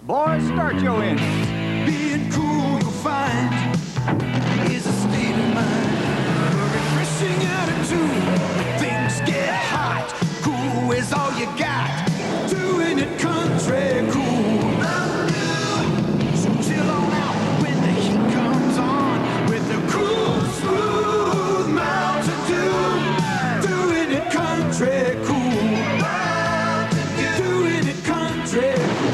Boys, start your engines. Being cool, you'll find, is a state of mind. A refreshing attitude when things get hot. Cool is all you got. Doing it country cool. So chill on out when the heat comes on with the cool, smooth Mountain Dew. Doing it country cool. Doing it country cool.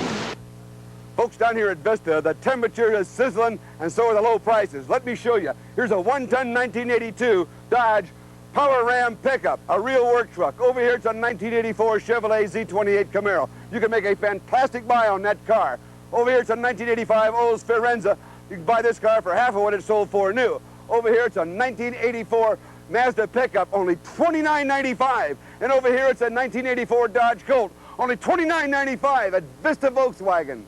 Folks, down here at Vista, the temperature is sizzling and so are the low prices. Let me show you. Here's a one-ton 1982 Dodge Power Ram pickup, a real work truck. Over here it's a 1984 Chevrolet Z28 Camaro. You can make a fantastic buy on that car. Over here it's a 1985 Olds Firenze. You can buy this car for half of what it sold for new. Over here it's a 1984 Mazda pickup, only $29.95. And over here it's a 1984 Dodge Colt, only $29.95 at Vista Volkswagen.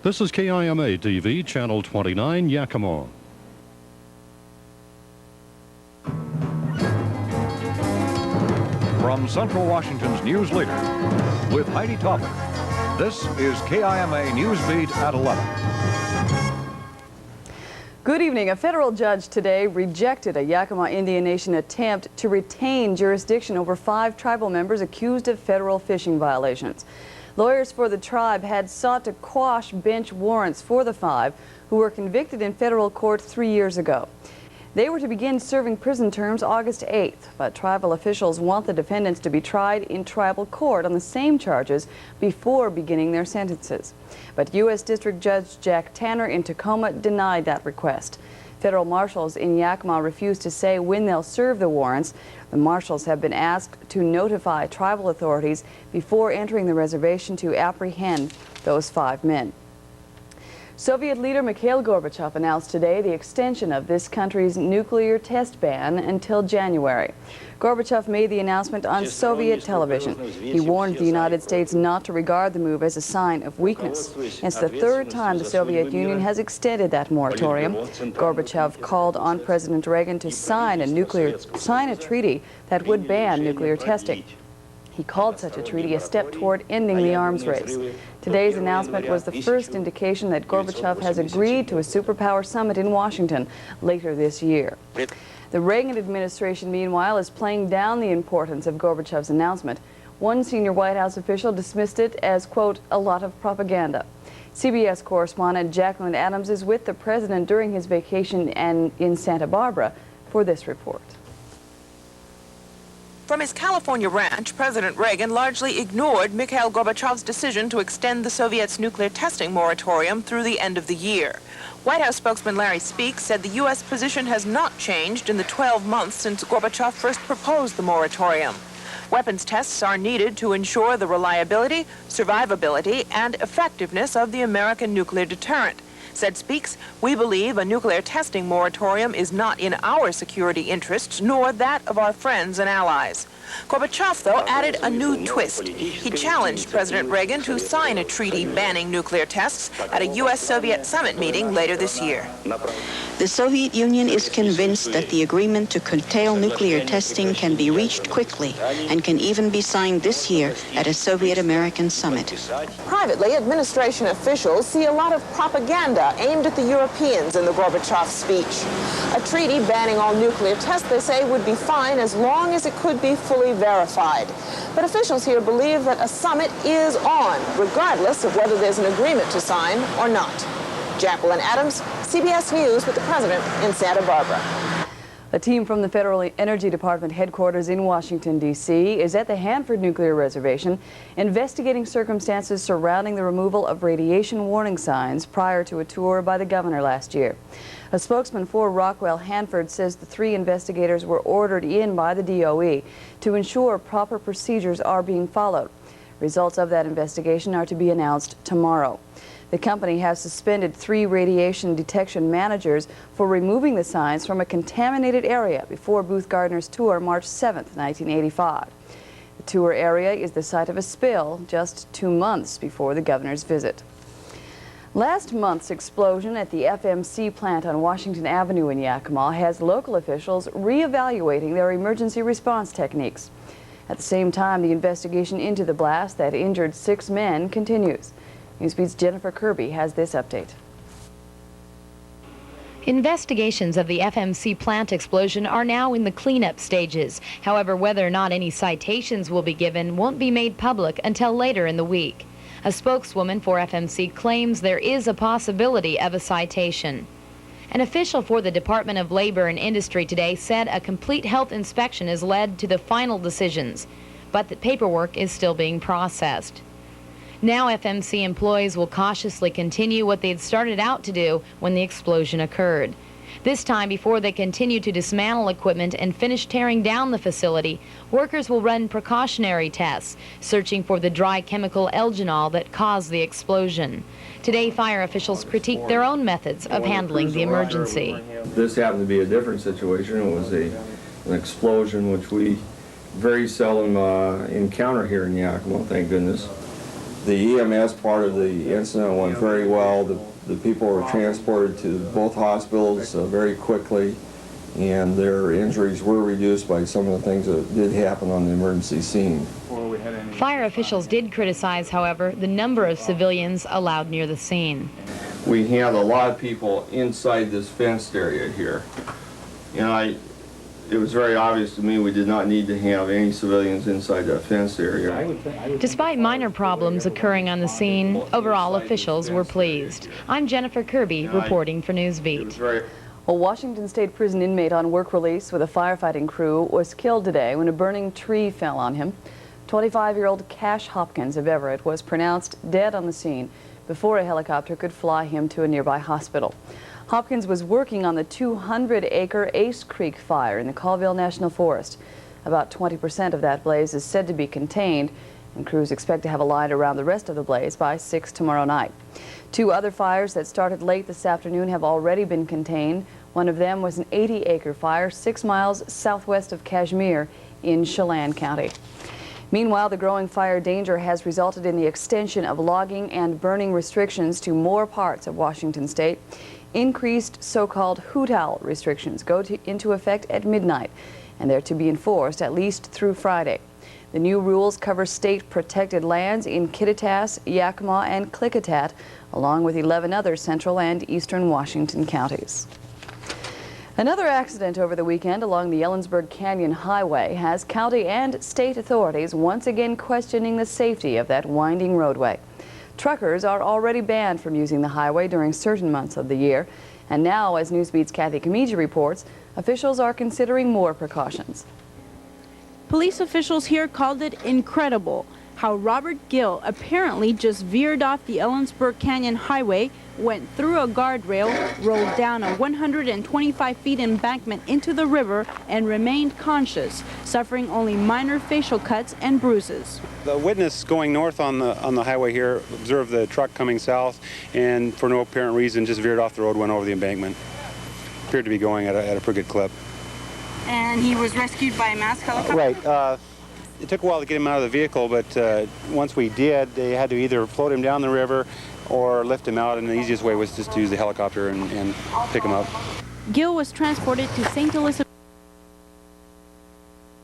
This is KIMA TV, Channel 29, Yakama. From Central Washington's news leader, with Heidi Tauber, this is KIMA NewsBeat at 11. Good evening. A federal judge today rejected a Yakama Indian Nation attempt to retain jurisdiction over 5 tribal members accused of federal fishing violations. Lawyers for the tribe had sought to quash bench warrants for the 5 who were convicted in federal court 3 years ago. They were to begin serving prison terms August 8th, but tribal officials want the defendants to be tried in tribal court on the same charges before beginning their sentences. But U.S. District Judge Jack Tanner in Tacoma denied that request. Federal marshals in Yakama refused to say when they'll serve the warrants. The marshals have been asked to notify tribal authorities before entering the reservation to apprehend those 5 men. Soviet leader Mikhail Gorbachev announced today the extension of this country's nuclear test ban until January. Gorbachev made the announcement on Soviet television. He warned the United States not to regard the move as a sign of weakness. It's the 3rd time the Soviet Union has extended that moratorium. Gorbachev called on President Reagan to sign a treaty that would ban nuclear testing. He called such a treaty a step toward ending the arms race. Today's announcement was the first indication that Gorbachev has agreed to a superpower summit in Washington later this year. The Reagan administration, meanwhile, is playing down the importance of Gorbachev's announcement. One senior White House official dismissed it as, quote, a lot of propaganda. CBS correspondent Jacqueline Adams is with the president during his vacation in Santa Barbara for this report. From his California ranch, President Reagan largely ignored Mikhail Gorbachev's decision to extend the Soviets' nuclear testing moratorium through the end of the year. White House spokesman Larry Speake said the U.S. position has not changed in the 12 months since Gorbachev first proposed the moratorium. Weapons tests are needed to ensure the reliability, survivability, and effectiveness of the American nuclear deterrent. Said Speakes, we believe a nuclear testing moratorium is not in our security interests, nor that of our friends and allies. Gorbachev, though, added a new twist. He challenged President Reagan to sign a treaty banning nuclear tests at a U.S.-Soviet summit meeting later this year. The Soviet Union is convinced that the agreement to curtail nuclear testing can be reached quickly and can even be signed this year at a Soviet-American summit. Privately, administration officials see a lot of propaganda aimed at the Europeans in the Gorbachev speech. A treaty banning all nuclear tests, they say, would be fine as long as it could be fully verified. But officials here believe that a summit is on, regardless of whether there's an agreement to sign or not. Jacqueline Adams, CBS News with the president in Santa Barbara. A team from the Federal Energy Department headquarters in Washington, D.C. is at the Hanford Nuclear Reservation investigating circumstances surrounding the removal of radiation warning signs prior to a tour by the governor last year. A spokesman for Rockwell Hanford says the 3 investigators were ordered in by the DOE to ensure proper procedures are being followed. Results of that investigation are to be announced tomorrow. The company has suspended 3 radiation detection managers for removing the signs from a contaminated area before Booth Gardner's tour March 7, 1985. The tour area is the site of a spill just 2 months before the governor's visit. Last month's explosion at the FMC plant on Washington Avenue in Yakima has local officials reevaluating their emergency response techniques. At the same time, the investigation into the blast that injured 6 men continues. NewsBeat's Jennifer Kirby has this update. Investigations of the FMC plant explosion are now in the cleanup stages. However, whether or not any citations will be given won't be made public until later in the week. A spokeswoman for FMC claims there is a possibility of a citation. An official for the Department of Labor and Industry today said a complete health inspection has led to the final decisions, but that paperwork is still being processed. Now FMC employees will cautiously continue what they had started out to do when the explosion occurred. This time, before they continue to dismantle equipment and finish tearing down the facility, workers will run precautionary tests, searching for the dry chemical Elginol that caused the explosion. Today, fire officials critiqued their own methods of handling the emergency. This happened to be a different situation. It was an explosion which we very seldom encounter here in Yakima, thank goodness. The EMS part of the incident went very well. The people were transported to both hospitals very quickly, and their injuries were reduced by some of the things that did happen on the emergency scene. Fire officials did criticize, however, the number of civilians allowed near the scene. We had a lot of people inside this fenced area here. It was very obvious to me we did not need to have any civilians inside that fenced area. Despite minor problems occurring on the scene, overall officials were pleased. I'm Jennifer Kirby reporting for NewsBeat. A Washington State prison inmate on work release with a firefighting crew was killed today when a burning tree fell on him. 25-year-old Cash Hopkins of Everett was pronounced dead on the scene before a helicopter could fly him to a nearby hospital. Hopkins was working on the 200-acre Ace Creek fire in the Colville National Forest. About 20% of that blaze is said to be contained, and crews expect to have a light around the rest of the blaze by 6 tomorrow night. 2 other fires that started late this afternoon have already been contained. One of them was an 80-acre fire 6 miles southwest of Kashmir in Chelan County. Meanwhile, the growing fire danger has resulted in the extension of logging and burning restrictions to more parts of Washington State. Increased so-called hoot owl restrictions go into effect at midnight, and they're to be enforced at least through Friday. The new rules cover state-protected lands in Kittitas, Yakima, and Klickitat, along with 11 other central and eastern Washington counties. Another accident over the weekend along the Ellensburg Canyon Highway has county and state authorities once again questioning the safety of that winding roadway. Truckers are already banned from using the highway during certain months of the year. And now, as NewsBeat's Kathy Kamiji reports, officials are considering more precautions. Police officials here called it incredible how Robert Gill apparently just veered off the Ellensburg Canyon Highway, went through a guardrail, rolled down a 125 feet embankment into the river, and remained conscious, suffering only minor facial cuts and bruises. The witness going north on the highway here observed the truck coming south, and for no apparent reason just veered off the road, went over the embankment. Appeared to be going at a pretty good clip. And he was rescued by a mass helicopter? Right. It took a while to get him out of the vehicle, but once we did, they had to either float him down the river or lift him out, and the easiest way was just to use the helicopter and pick him up. Gill was transported to St. Elizabeth